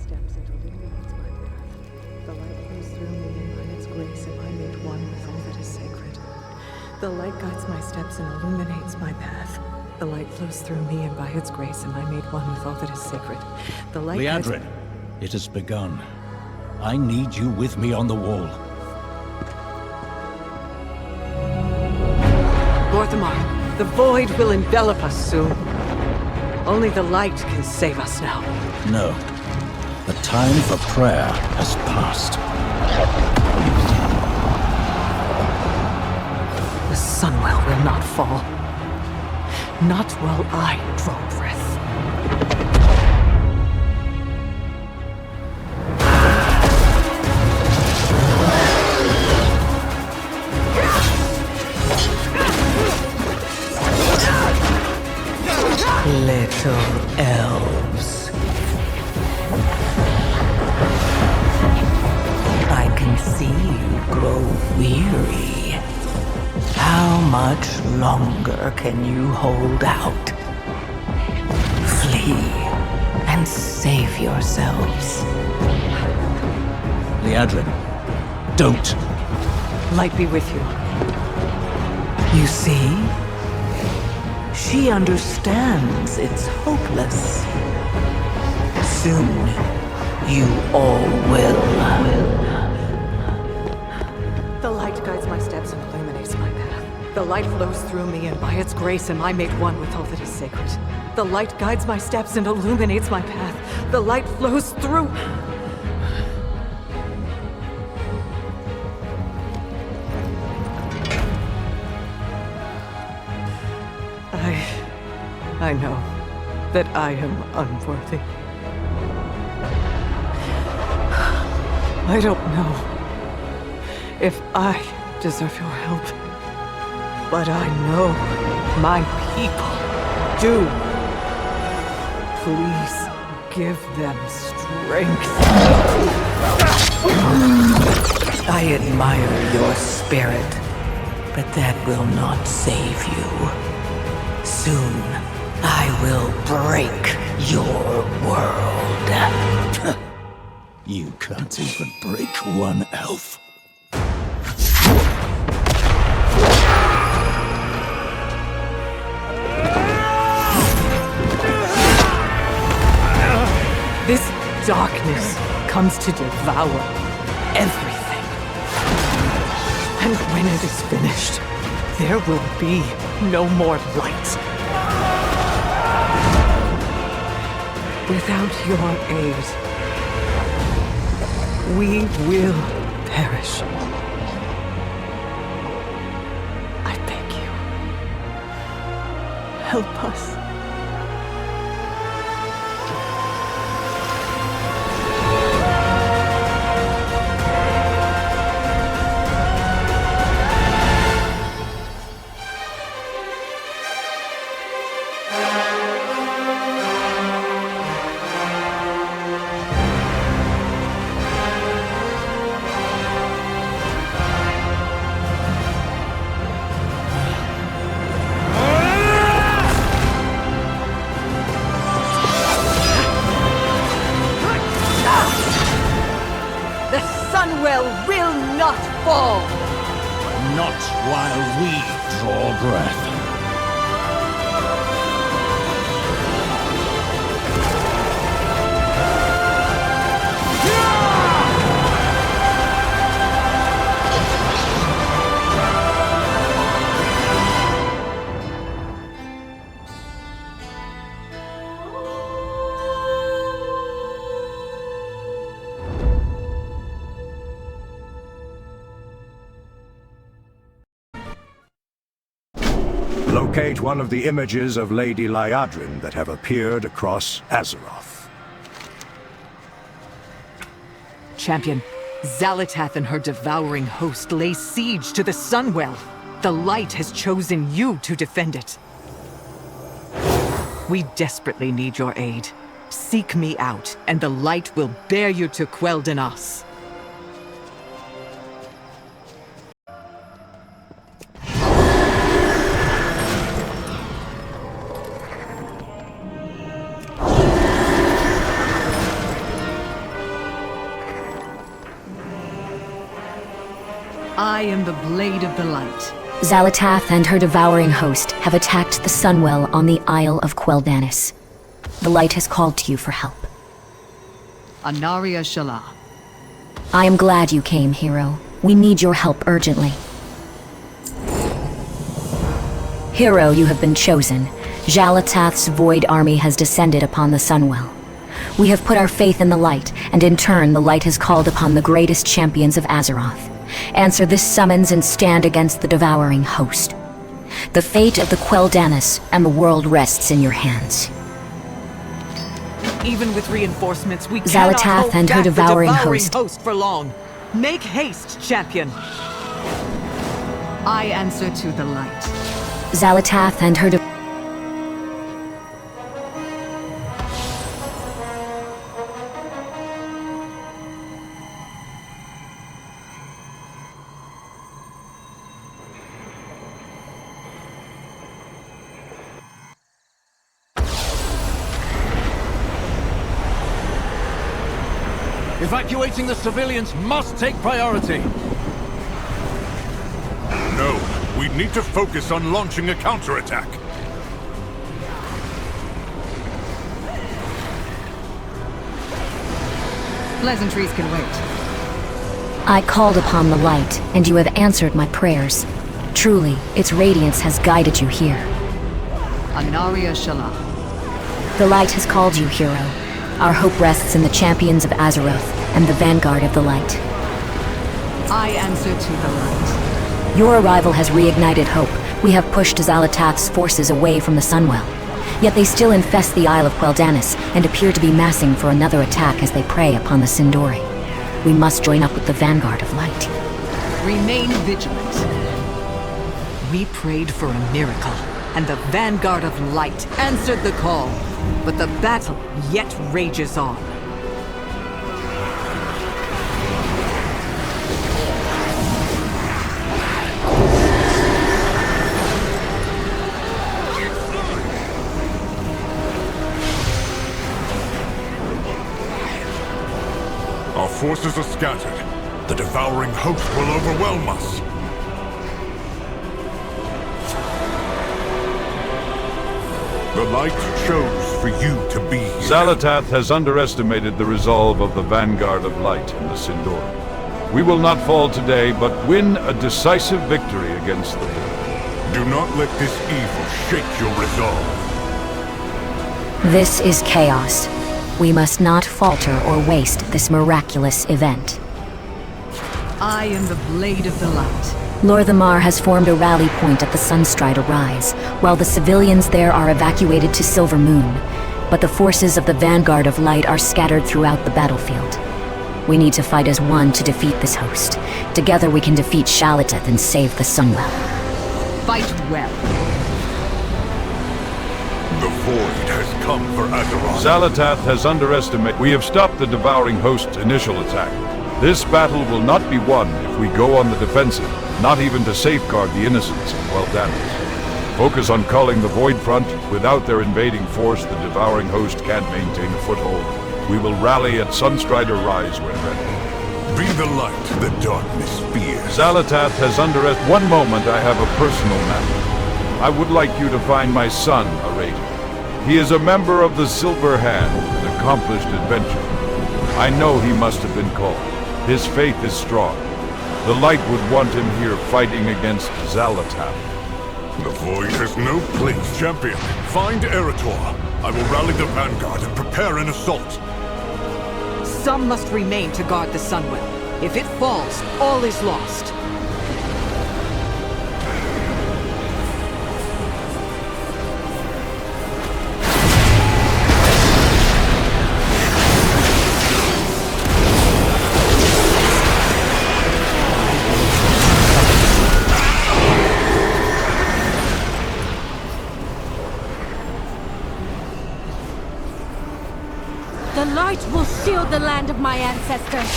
steps and illuminates my path. The light flows through me, and by its grace am I made one with all that is sacred. The light guides my steps and illuminates my path. The light flows through me, and by its grace am I made one with all that is sacred. The light Liadrin, it has begun. I need you with me on the wall. Orthamar, the void will envelop us soon. Only the light can save us now. No. The time for prayer has passed. The Sunwell will not fall. Not while I draw breath. Little elves. I can see you grow weary. How much longer can you hold out? Flee and save yourselves. Liadrin, don't. Light be with you. You see? She understands it's hopeless. Soon, you all will. The light guides my steps and illuminates my path. The light flows through me, and by its grace am I made one with all that is sacred. The light guides my steps and illuminates my path. The light flows through... I know that I am unworthy. I don't know if I deserve your help, but I know my people do. Please give them strength. I admire your spirit, but that will not save you. Soon, I will break your world. You can't even break one elf. This darkness comes to devour everything. And when it is finished, there will be no more light. Without your aid, we will perish. I beg you, help us. Sunwell will not fall! Not while we draw breath. Locate one of the images of Lady Liadrin that have appeared across Azeroth. Champion, Xal'atath and her devouring host lay siege to the Sunwell. The light has chosen you to defend it. We desperately need your aid. Seek me out, and the light will bear you to Quel'Danas. I am the Blade of the Light. Xal'atath and her devouring host have attacked the Sunwell on the Isle of Quel'Danis. The Light has called to you for help. Anaria Shala. I am glad you came, hero. We need your help urgently. Hero, you have been chosen. Xal'atath's Void Army has descended upon the Sunwell. We have put our faith in the Light, and in turn the Light has called upon the greatest champions of Azeroth. Answer this summons and stand against the devouring host. The fate of the Quel'Danis and the world rests in your hands. Even with reinforcements, we cannot Xal'atath hold and her back the devouring host host for long. Make haste, champion. I answer to the Light. Xal'atath and her Evacuating the civilians must take priority. No, we need to focus on launching a counterattack. Pleasantries can wait. I called upon the Light, and you have answered my prayers. Truly, its radiance has guided you here. Anaria Shala. The Light has called you, hero. Our hope rests in the champions of Azeroth and the vanguard of the Light. I answer to the Light. Your arrival has reignited hope. We have pushed Xal'atath's forces away from the Sunwell. Yet they still infest the Isle of Quel'Danis and appear to be massing for another attack as they prey upon the Sindori. We must join up with the vanguard of Light. Remain vigilant. We prayed for a miracle, and the vanguard of Light answered the call. But the battle yet rages on. Our forces are scattered. The devouring host will overwhelm us. The Light chose for you to be here. Xal'atath has underestimated the resolve of the Vanguard of Light in the Sindori. We will not fall today, but win a decisive victory against the world. Do not let this evil shake your resolve. This is chaos. We must not falter or waste this miraculous event. I am the Blade of the Light. Lor'themar has formed a rally point at the Sunstrider Rise, while the civilians there are evacuated to Silver Moon. But the forces of the Vanguard of Light are scattered throughout the battlefield. We need to fight as one to defeat this host. Together we can defeat Xal'atath and save the Sunwell. Fight well. The Void has come for Azeroth. Xal'atath has underestimated. We have stopped the devouring host's initial attack. This battle will not be won if we go on the defensive, not even to safeguard the innocents of Quel'Danis. Focus on culling the Void Front. Without their invading force, the devouring host can't maintain a foothold. We will rally at Sunstrider Rise when ready. Be the light the darkness fears. Xal'atath has underestimated. One moment I have a personal matter. I would like you to find my son, Addons. He is a member of the Silver Hand, an accomplished adventurer. I know he must have been called. His faith is strong. The Light would want him here fighting against Xal'atath. The Void has no place, champion. Find Eretor. I will rally the Vanguard and prepare an assault. Some must remain to guard the Sunwell. If it falls, all is lost. The light will shield the land of my ancestors.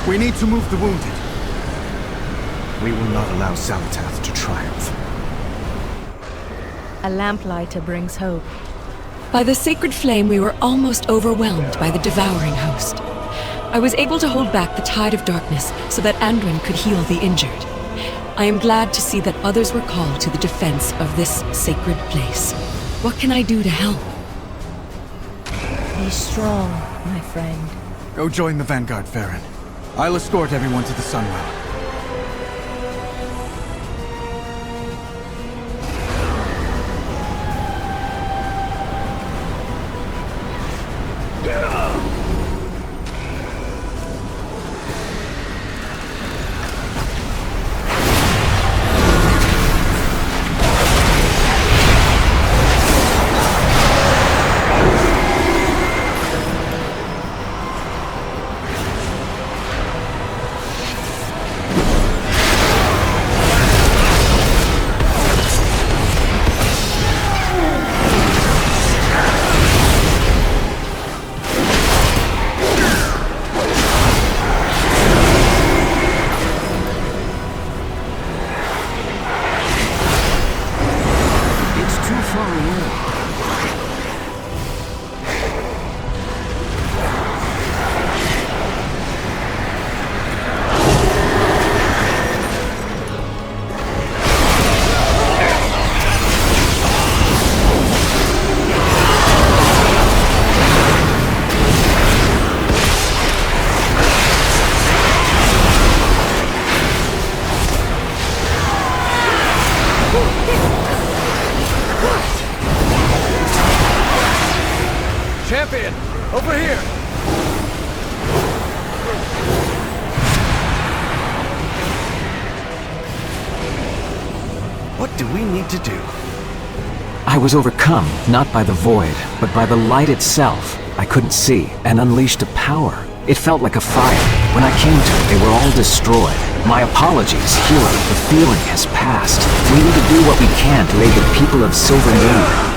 We need to move the wounded. We will not allow Xal'atath to triumph. A lamplighter brings hope. By the sacred flame, we were almost overwhelmed by the devouring host. I was able to hold back the tide of darkness so that Anduin could heal the injured. I am glad to see that others were called to the defense of this sacred place. What can I do to help? Be strong, my friend. Go join the Vanguard, Farron. I'll escort everyone to the Sunwell. Champion! Over here! What do we need to do? I was overcome, not by the void, but by the light itself. I couldn't see, and unleashed a power. It felt like a fire. When I came to it, they were all destroyed. My apologies, hero. The feeling has passed. We need to do what we can to aid the people of Silver Moon.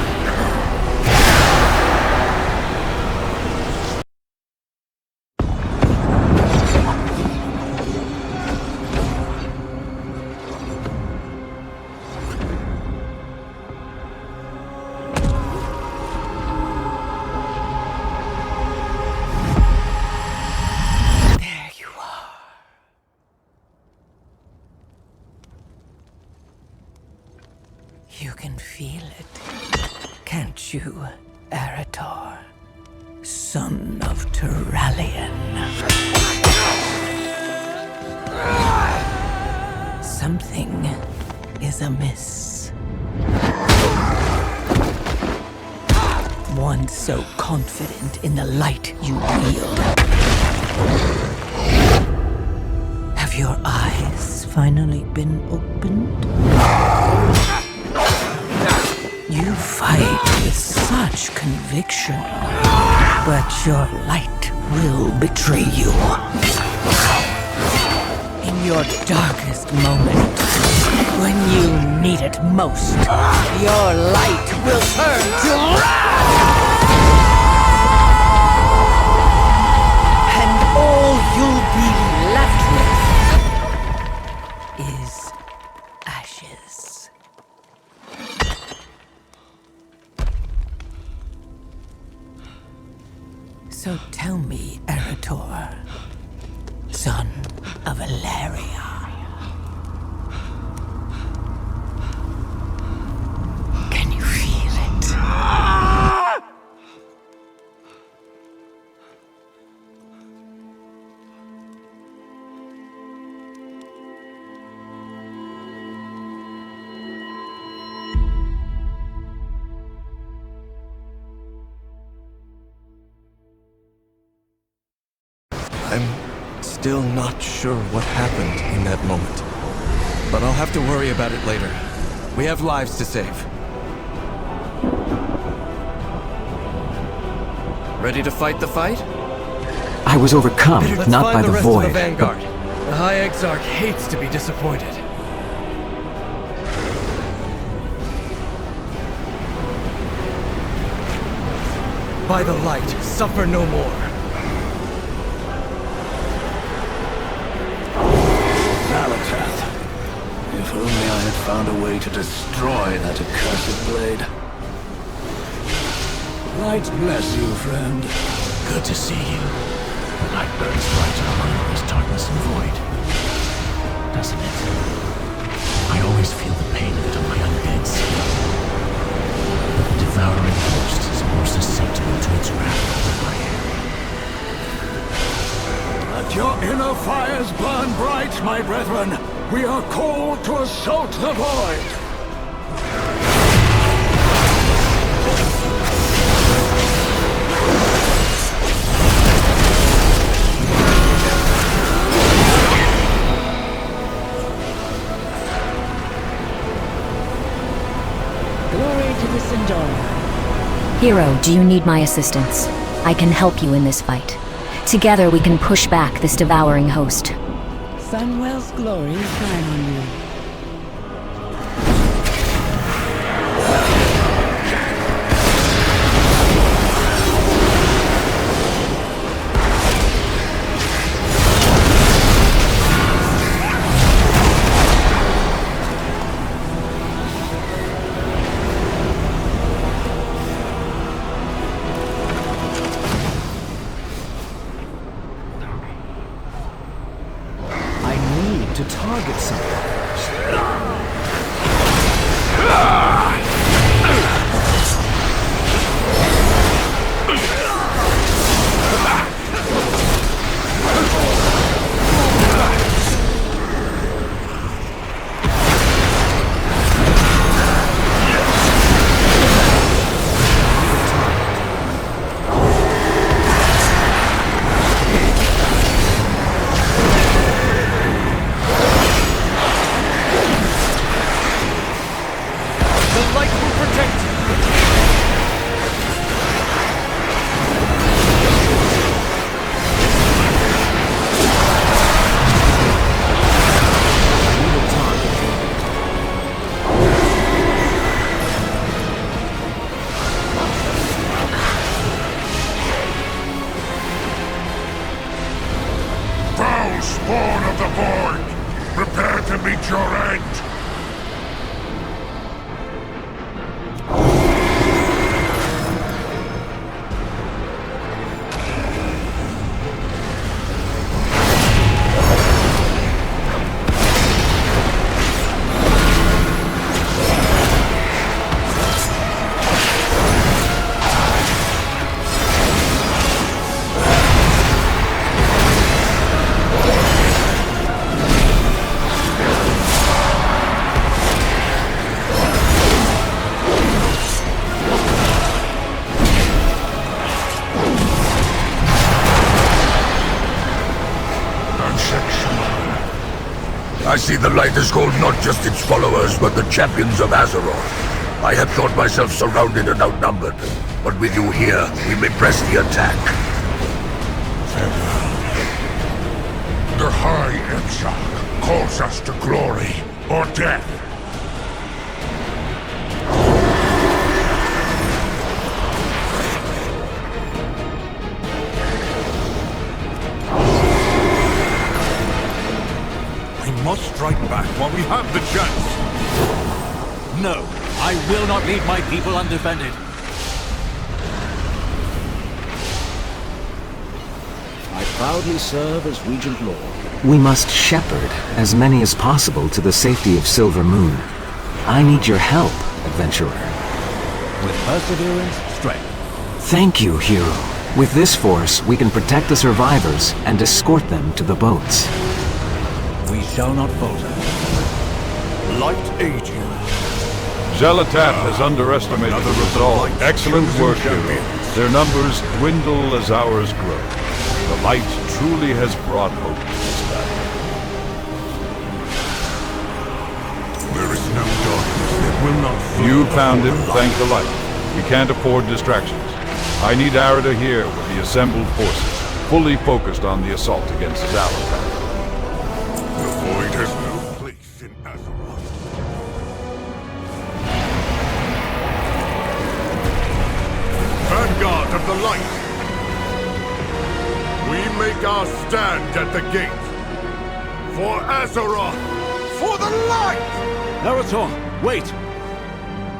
You can feel it, can't you, Arator? Son of Turalian. Something is amiss. Once so confident in the light you wield. Have your eyes finally been opened? You fight with such conviction, but your light will betray you. In your darkest moment, when you need it most, your light will turn to wrath! And all you'll be left with is ashes. So tell me, Arator, son of Ilaria. Can you feel it? I'm still not sure what happened in that moment. But I'll have to worry about it later. We have lives to save. Ready to fight the fight? I was overcome, not by the void. Of the Vanguard. The High Exarch hates to be disappointed. By the light, suffer no more. Xal'atath. If only I had found a way to destroy that accursed blade. Light bless you, friend. Good to see you. Light burns brighter among all this darkness and void, doesn't it? I always feel the pain of it on my undead skin. But the devouring host is more susceptible to its wrath than I am. Let your inner fires burn bright, my brethren. We are called to assault the void. Hero, do you need my assistance? I can help you in this fight. Together we can push back this devouring host. Sunwell's glory shine on you. To target something. Spawn of the Void! Prepare to meet your end! I see the light has called not just its followers, but the champions of Azeroth. I had thought myself surrounded and outnumbered, but with you here, we may press the attack. Farewell. The High Exarch calls us to glory or death. Must strike back while we have the chance. No, I will not leave my people undefended. I proudly serve as Regent Lord. We must shepherd as many as possible to the safety of Silver Moon. I need your help, adventurer. With perseverance, strength. Thank you, hero. With this force, we can protect the survivors and escort them to the boats. We shall not falter. Light aid you. Xal'atath has underestimated the resolve. Excellent work, hero. Their numbers dwindle as ours grow. The light truly has brought hope to this battle. There is no darkness that will not fall. You found him, thank the light. We can't afford distractions. I need Arida here with the assembled forces, fully focused on the assault against Xal'atath. The Void has no place in Azeroth. Vanguard of the Light! We make our stand at the gate. For Azeroth! For the Light! Eretor, wait!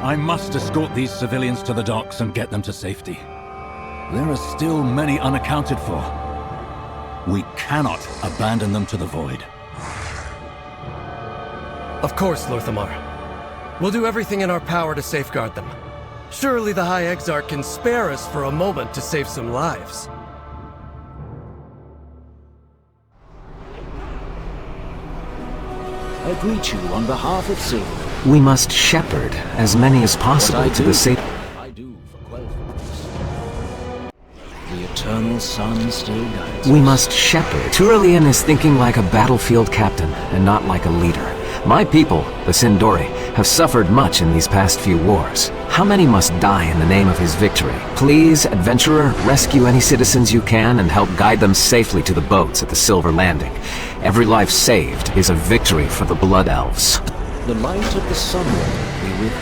I must escort these civilians to the docks and get them to safety. There are still many unaccounted for. We cannot abandon them to the void. Of course, Lorthamar. We'll do everything in our power to safeguard them. Surely the High Exarch can spare us for a moment to save some lives. I greet you on behalf of Saga. We must shepherd as many as possible to the safe. I do for Quel'Thes. The eternal sun still guides We us. must shepherd. Turelian is thinking like a battlefield captain and not like a leader. My people, the Sindori, have suffered much in these past few wars. How many must die in the name of his victory? Please, adventurer, rescue any citizens you can and help guide them safely to the boats at the Silver Landing. Every life saved is a victory for the Blood Elves. The light of the Sunwell be with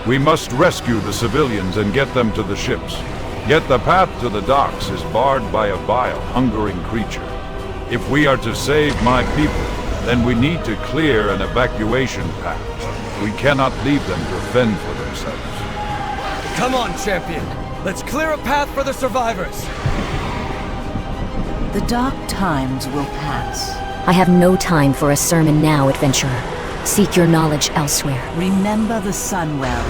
you. We must rescue the civilians and get them to the ships. Yet the path to the docks is barred by a vile, hungering creature. If we are to save my people, then we need to clear an evacuation path. We cannot leave them to fend for themselves. Come on, champion! Let's clear a path for the survivors! The dark times will pass. I have no time for a sermon now, adventurer. Seek your knowledge elsewhere. Remember the Sunwell.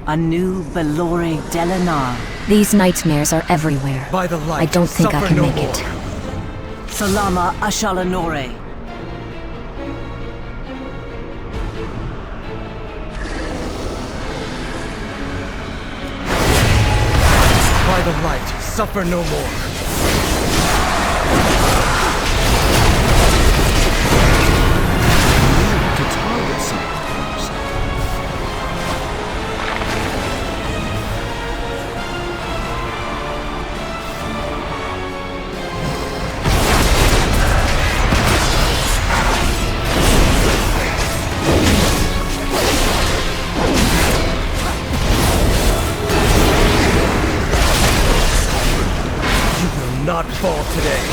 A new Belore Delinar. These nightmares are everywhere. By the light, I don't think I can make it. Salama Ashalanore. By the light, suffer no more. Not fall today.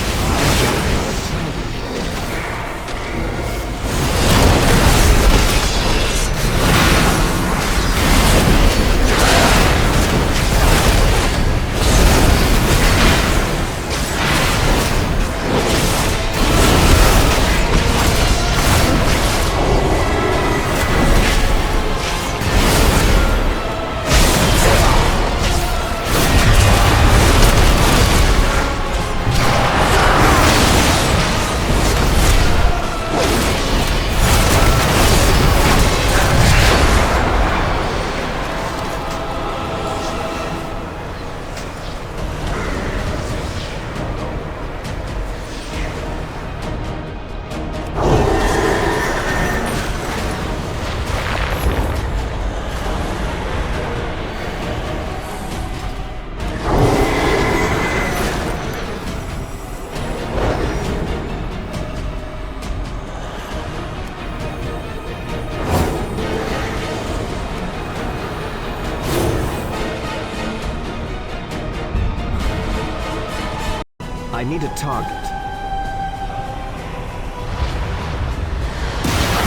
I need a target.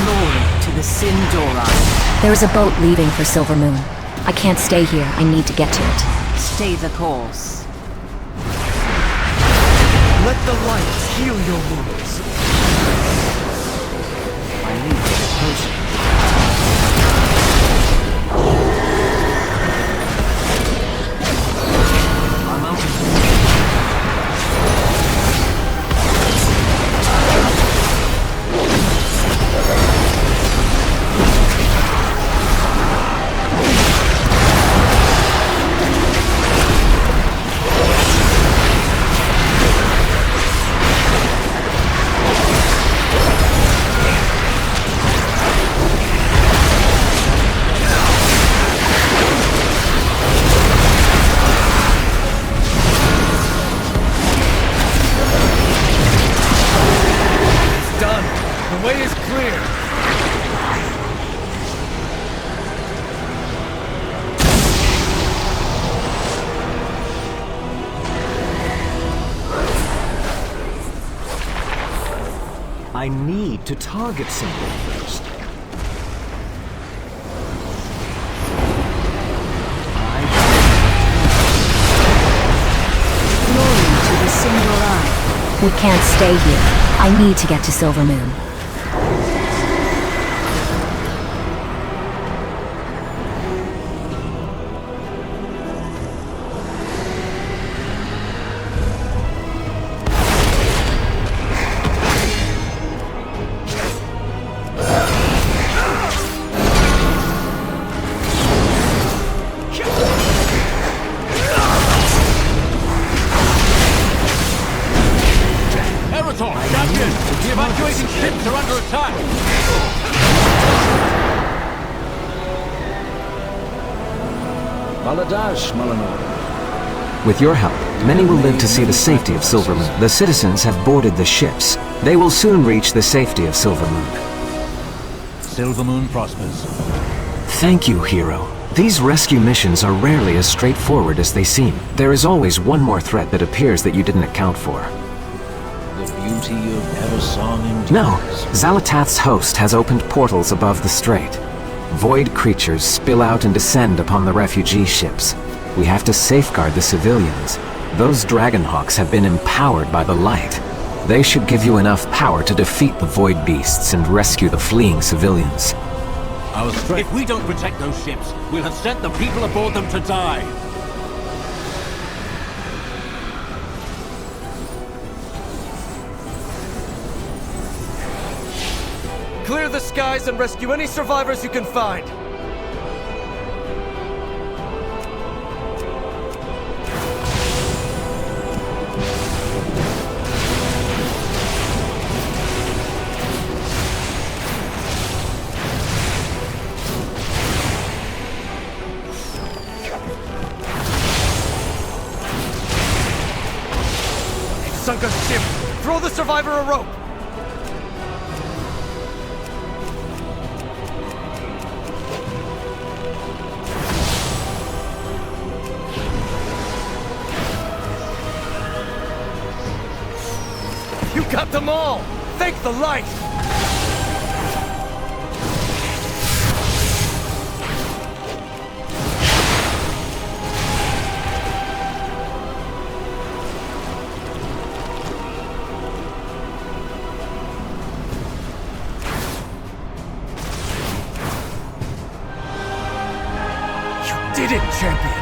Glory to the Sindori. There's a boat leaving for Silver Moon. I can't stay here. I need to get to it. Stay the course. Let the light heal your wounds. I need to get closer. I need to target something first. Glory to the single eye. We can't stay here. I need to get to Silver Moon. With your help, many will live to see the safety of Silver Moon. The citizens have boarded the ships. They will soon reach the safety of Silver Moon. Silver Moon prospers. Thank you, hero. These rescue missions are rarely as straightforward as they seem. There is always one more threat that appears that you didn't account for. The beauty of Ever-Song endures. No, Xal'atath's host has opened portals above the strait. Void creatures spill out and descend upon the refugee ships. We have to safeguard the civilians. Those Dragonhawks have been empowered by the light. They should give you enough power to defeat the Void Beasts and rescue the fleeing civilians. If we don't protect those ships, we'll have sent the people aboard them to die. Clear the skies and rescue any survivors you can find. Sunk a ship! Throw the survivor a rope! You got them all! Thank the light! Did it, champion!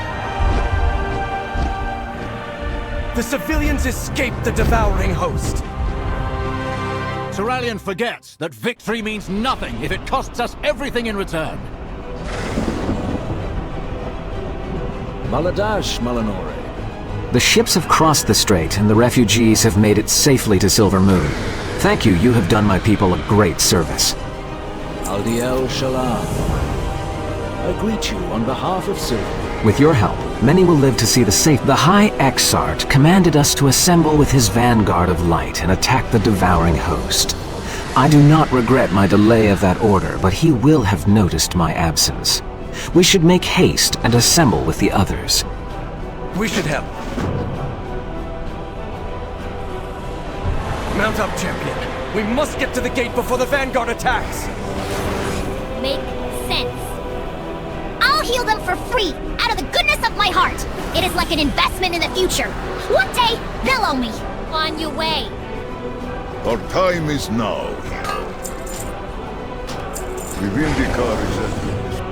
The civilians escaped the devouring host! Turalyon forgets that victory means nothing if it costs us everything in return. Maladash, Malinore. The ships have crossed the strait and the refugees have made it safely to Silver Moon. Thank you, you have done my people a great service. Aldiel Shalom. I greet you on behalf of Silver. With your help, many will live to see the safe. The High Exarch commanded us to assemble with his vanguard of light and attack the devouring host. I do not regret my delay of that order, but he will have noticed my absence. We should make haste and assemble with the others. We should help. Mount up, champion. We must get to the gate before the vanguard attacks. Make sense. I'll heal them for free, out of the goodness of my heart. It is like an investment in the future. One day, they'll owe me. On your way. Our time is now. Vivindikar is at your disposal.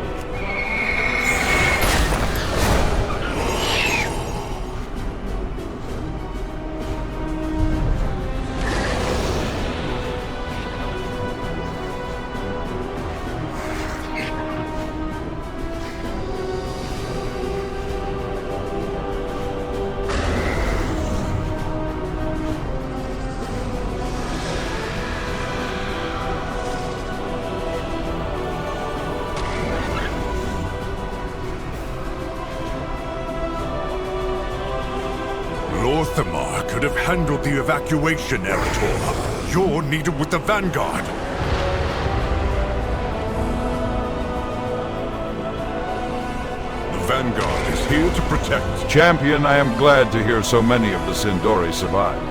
Lorthamar could have handled the evacuation, Erator. You're needed with the Vanguard. The Vanguard is here to protect. Champion, I am glad to hear so many of the Sindori survived.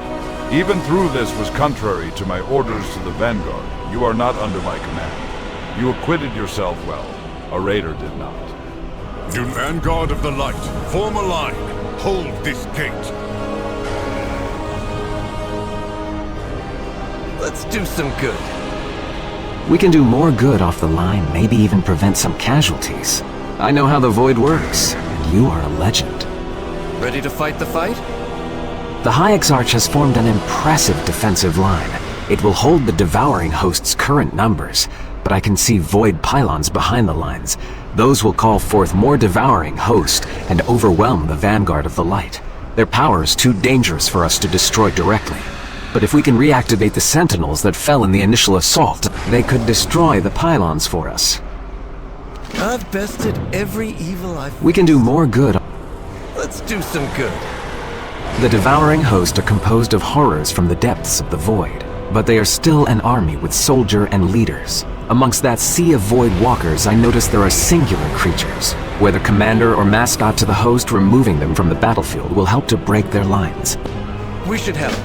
Even through this was contrary to my orders to the Vanguard. You are not under my command. You acquitted yourself well. A raider did not. You Vanguard of the Light, form a line. Hold this gate. Let's do some good. We can do more good off the line, maybe even prevent some casualties. I know how the Void works, and you are a legend. Ready to fight the fight? The High Exarch has formed an impressive defensive line. It will hold the Devouring Host's current numbers, but I can see Void pylons behind the lines. Those will call forth more Devouring Host and overwhelm the Vanguard of the Light. Their power is too dangerous for us to destroy directly. But if we can reactivate the Sentinels that fell in the initial assault, they could destroy the pylons for us. I've bested every evil I've... We can do more good. Let's do some good. The Devouring Host are composed of horrors from the depths of the Void, but they are still an army with soldier and leaders. Amongst that sea of Void walkers, I noticed there are singular creatures. Whether commander or mascot to the host, removing them from the battlefield will help to break their lines. We should help.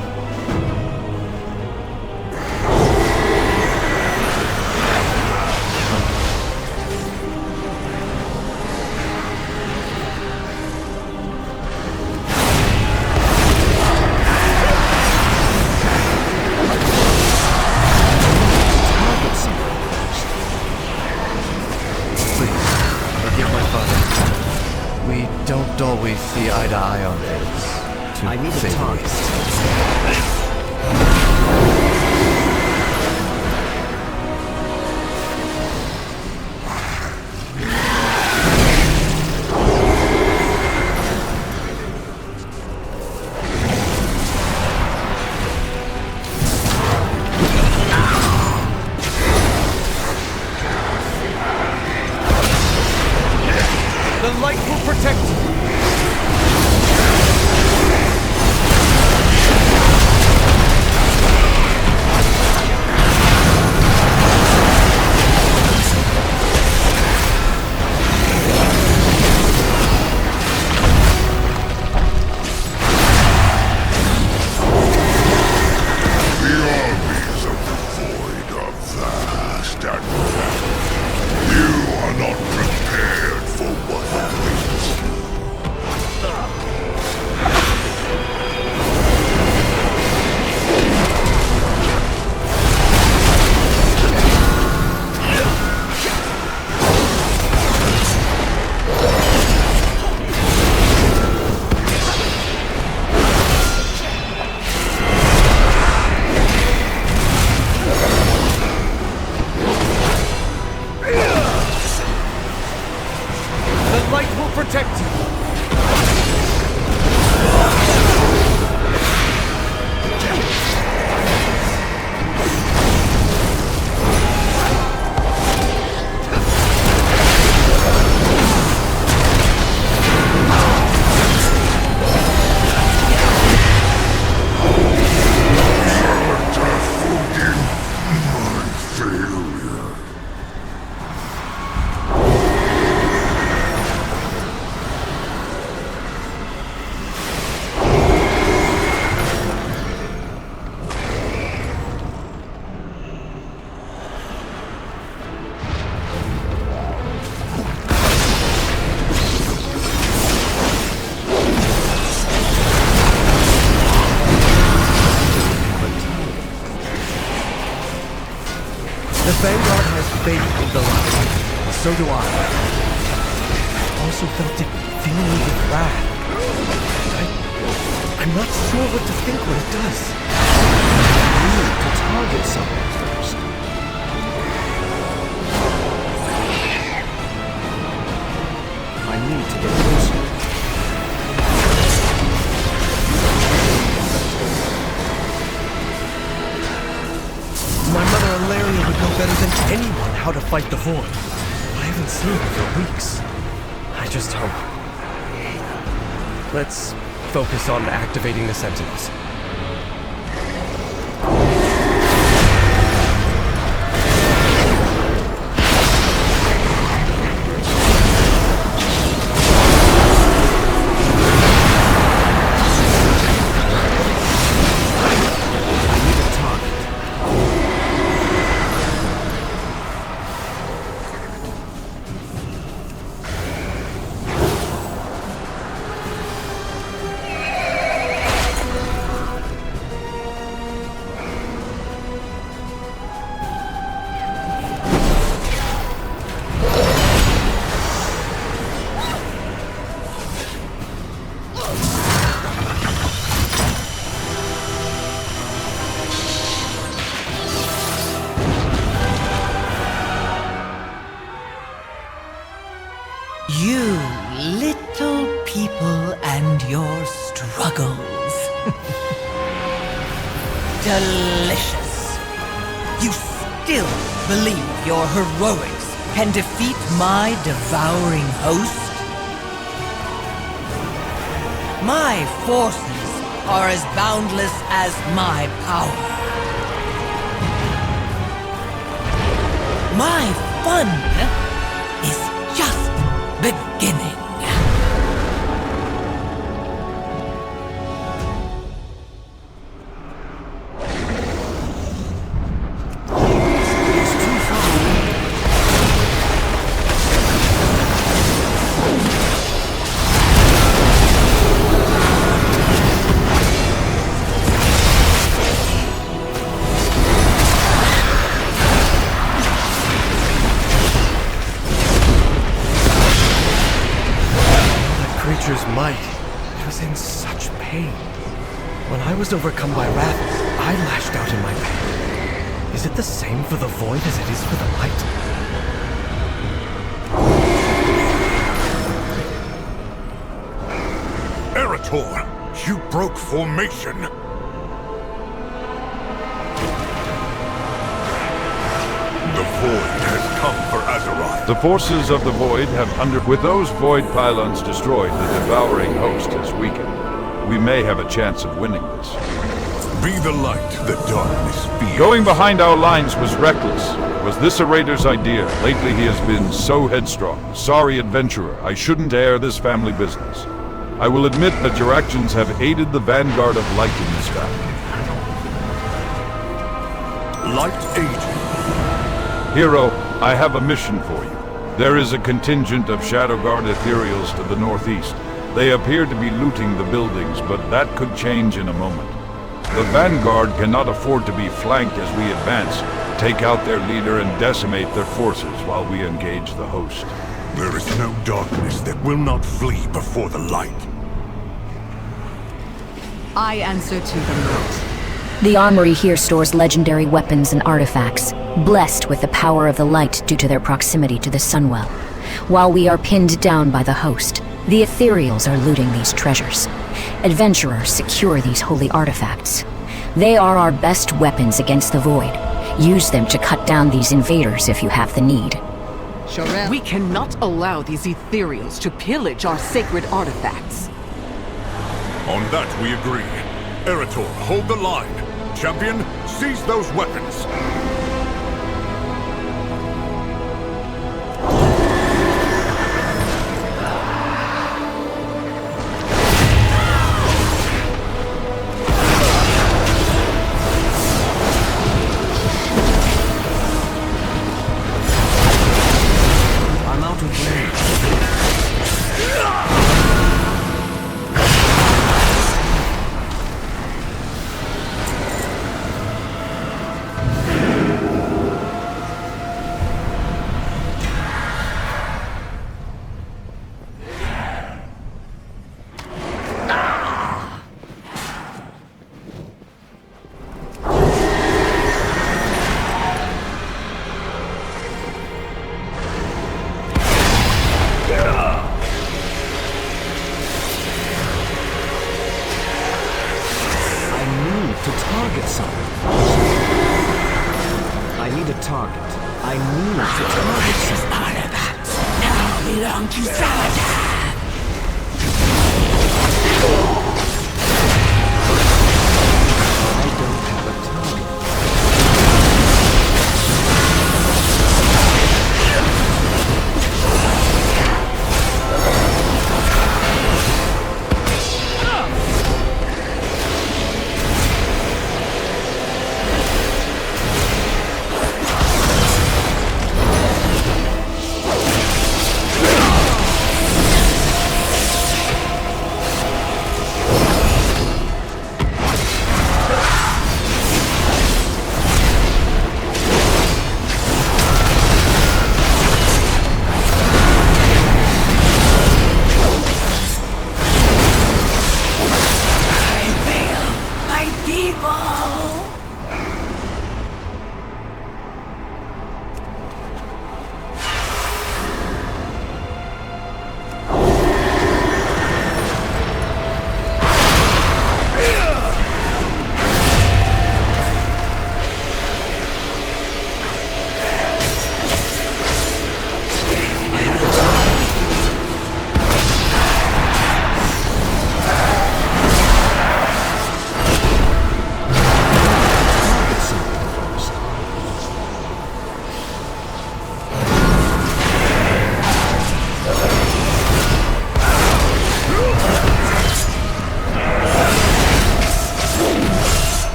Always see eye to eye on things. I need a target. The light will protect you. Vanguard has faith in the light. So do I. I also felt it filling me with wrath. I'm not sure what to think when it does. I need to target someone first. I need to get closer. My mother Alaria would know better than anyone how to fight the Void. I haven't seen her for weeks. I just hope. Let's focus on activating the Sentinels. delicious. You still believe your heroics can defeat my devouring host? My forces are as boundless as my power. My fun is just beginning. Might. It was in such pain. When I was overcome by wrath, I lashed out in my pain. Is it the same for the void as it is for the light? Eretor, you broke formation. The void has come for Azeroth. The forces of the Void have with those Void pylons destroyed, the devouring host has weakened. We may have a chance of winning this. Be the light the darkness fears. Going behind our lines was reckless. Was this a raider's idea? Lately he has been so headstrong. Sorry, adventurer, I shouldn't air this family business. I will admit that your actions have aided the vanguard of light in this battle. Light agent. Hero, I have a mission for you. There is a contingent of Shadowguard ethereals to the northeast. They appear to be looting the buildings, but that could change in a moment. The vanguard cannot afford to be flanked as we advance. Take out their leader and decimate their forces while we engage the host. There is no darkness that will not flee before the light. I answer to the light. The armory here stores legendary weapons and artifacts, blessed with the power of the light due to their proximity to the Sunwell. While we are pinned down by the host, the ethereals are looting these treasures. Adventurers secure these holy artifacts. They are our best weapons against the Void. Use them to cut down these invaders if you have the need. We cannot allow these ethereals to pillage our sacred artifacts. On that we agree. Eretor, hold the line. Champion, seize those weapons. I'm out of range. To Xal'atath!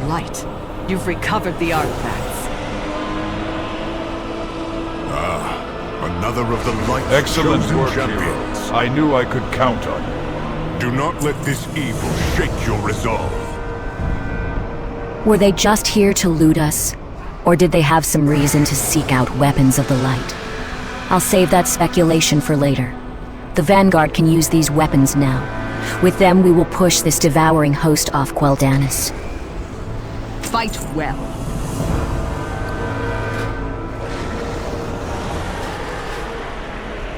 light. You've recovered the artifacts. Another of the light's Excellent chosen work, champions. hero. I knew I could count on you. Do not let this evil shake your resolve. Were they just here to loot us? Or did they have some reason to seek out weapons of the light? I'll save that speculation for later. The Vanguard can use these weapons now. With them, we will push this devouring host off Quel'Danis. Fight well.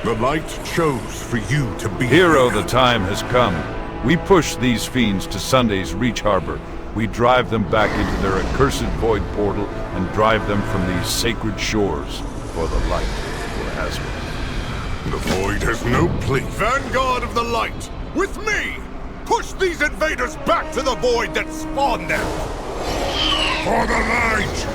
The light chose for you to be Hero, here. the time has come. We push these fiends to Sunday's Reach Harbor. We drive them back into their accursed void portal and drive them from these sacred shores for the light for Azeroth. The void has no place. Vanguard of the light, with me! Push these invaders back to the void that spawned them! For the light!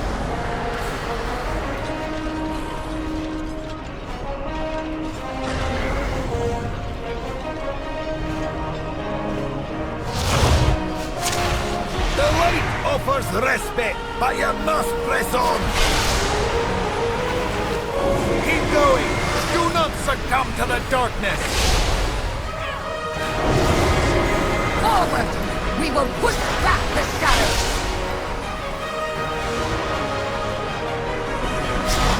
The light offers respite, but you must press on! Keep going! Do not succumb to the darkness! Forward! We will push back the shadows!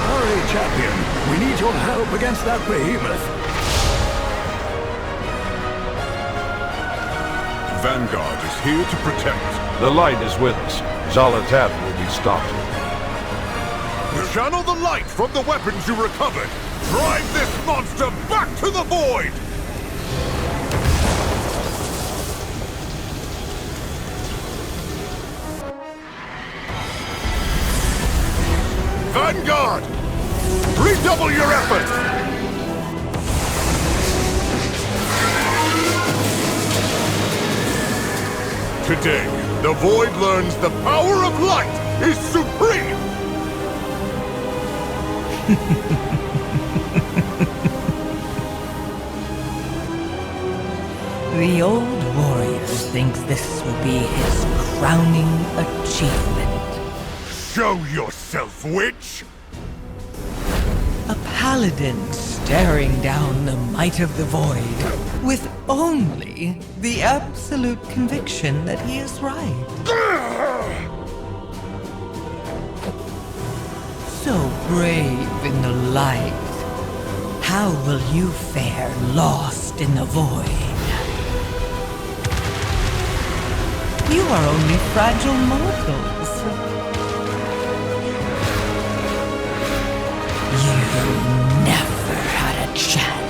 Hurry, champion! We need your help against that behemoth! Vanguard is here to protect. The light is with us. Xal'atath will be stopped. Channel the light from the weapons you recovered! Drive this monster back to the void! Vanguard! Redouble your efforts! Today, the void learns the power of light is supreme! The old warrior thinks this will be his crowning achievement. Show yourself, witch! A paladin staring down the might of the void, with only the absolute conviction that he is right. So brave in the light, how will you fare lost in the void? You are only fragile mortals. You never had a chance.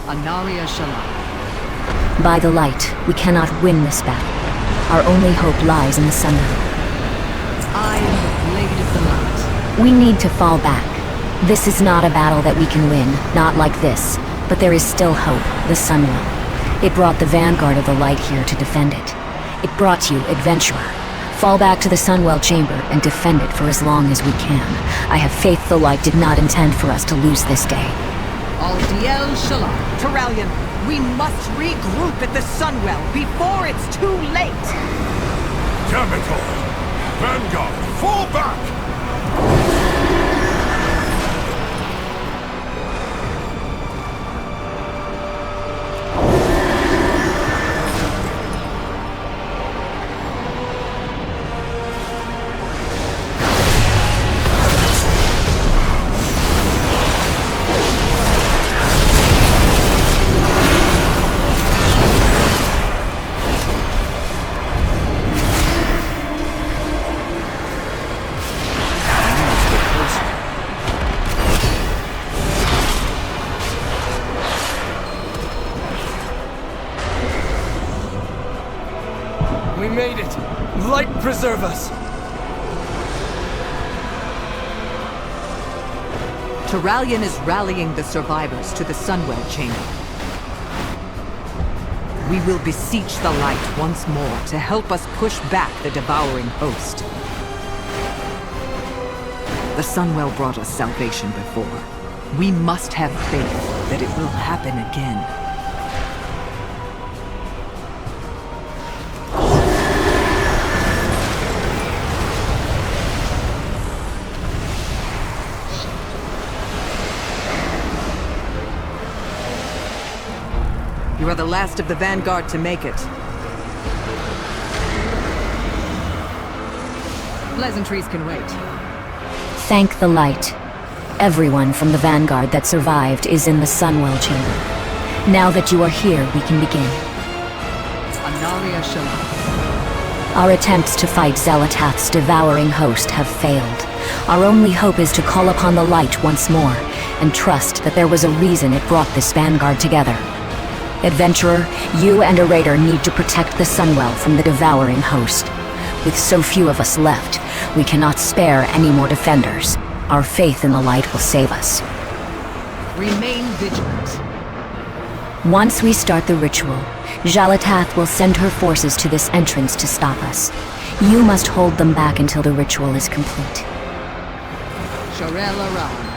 Analia Shalom. By the light, we cannot win this battle. Our only hope lies in the Sunwell. I am the blade of the light. We need to fall back. This is not a battle that we can win, not like this. But there is still hope, the Sunwell. It brought the Vanguard of the Light here to defend it. It brought you, Adventurer. Fall back to the Sunwell chamber and defend it for as long as we can. I have faith the Light did not intend for us to lose this day. Aldiel Shalom. Terralion, we must regroup at the Sunwell before it's too late! Damn it all! Vanguard, fall back! We made it! Light preserve us! Terralion is rallying the survivors to the Sunwell chamber. we will beseech the light once more to help us push back the devouring host. The Sunwell brought us salvation before. We must have faith that it will happen again. You are the last of the Vanguard to make it. Pleasantries can wait. Thank the light. Everyone from the Vanguard that survived is in the Sunwell chamber. Now that you are here, we can begin. Analia Shalom. Our attempts to fight Xal'atath's devouring host have failed. Our only hope is to call upon the light once more, and trust that there was a reason it brought this Vanguard together. Adventurer, you and a raider need to protect the Sunwell from the devouring host. With so few of us left, we cannot spare any more defenders. Our faith in the light will save us. Remain vigilant. Once we start the ritual, Xal'atath will send her forces to this entrance to stop us. You must hold them back until the ritual is complete. Sharel Aram.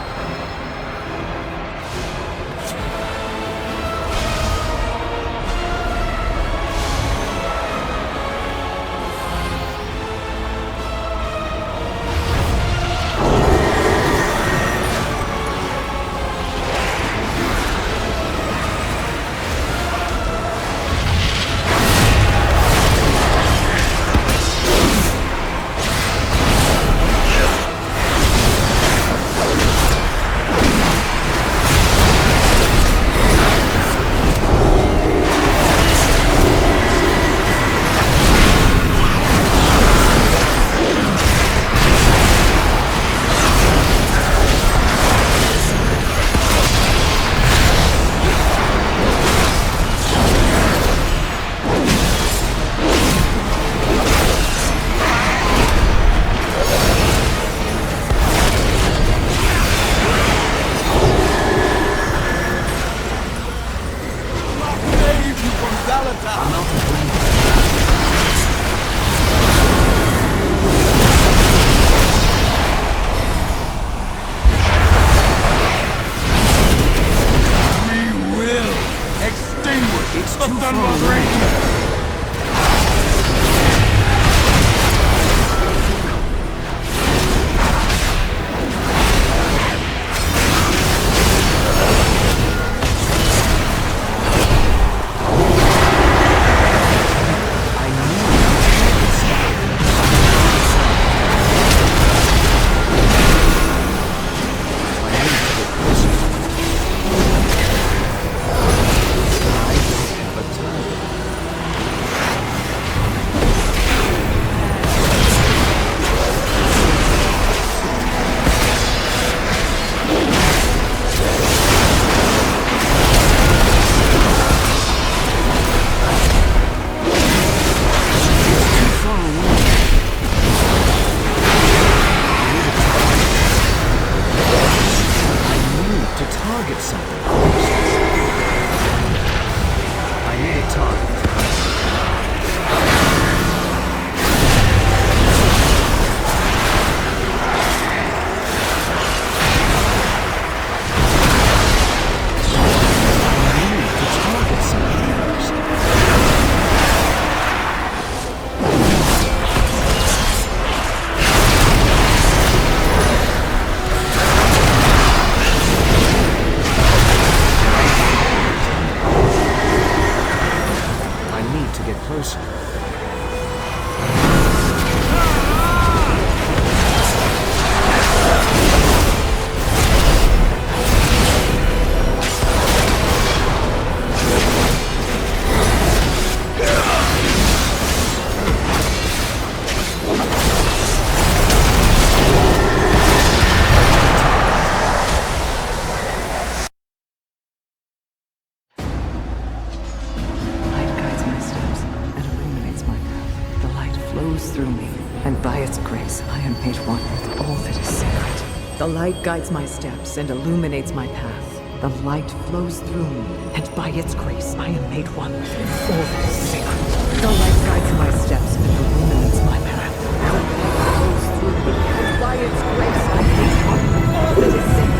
The light guides my steps and illuminates my path. The light flows through me, and by its grace I am made one with all that is sacred. The light guides my steps and illuminates my path. The light flows through me, and by its grace I am made one with all that is sacred.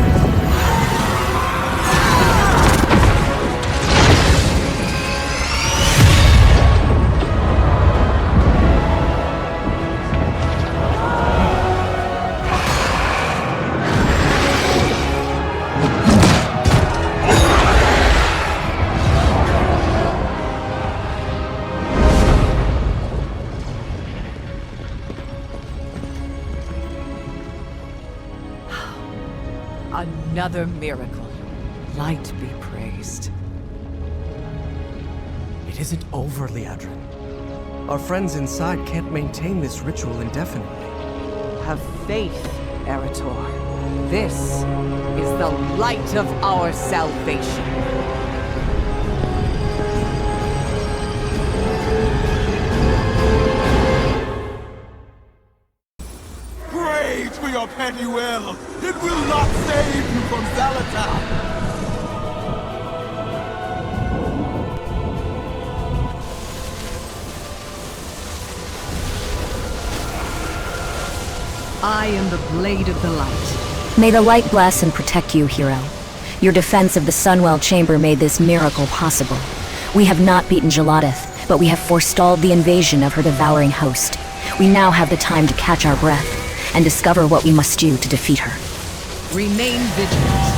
Another miracle. Light be praised. It isn't over, Liadrin. Our friends inside can't maintain this ritual indefinitely. Have faith, Erator. This is the light of our salvation. Praise for your petty will! It will not save you from Xal'atath! I am the blade of the light. May the light bless and protect you, hero. Your defense of the Sunwell chamber made this miracle possible. We have not beaten Xal'atath, but we have forestalled the invasion of her devouring host. We now have the time to catch our breath and discover what we must do to defeat her. Remain vigilant.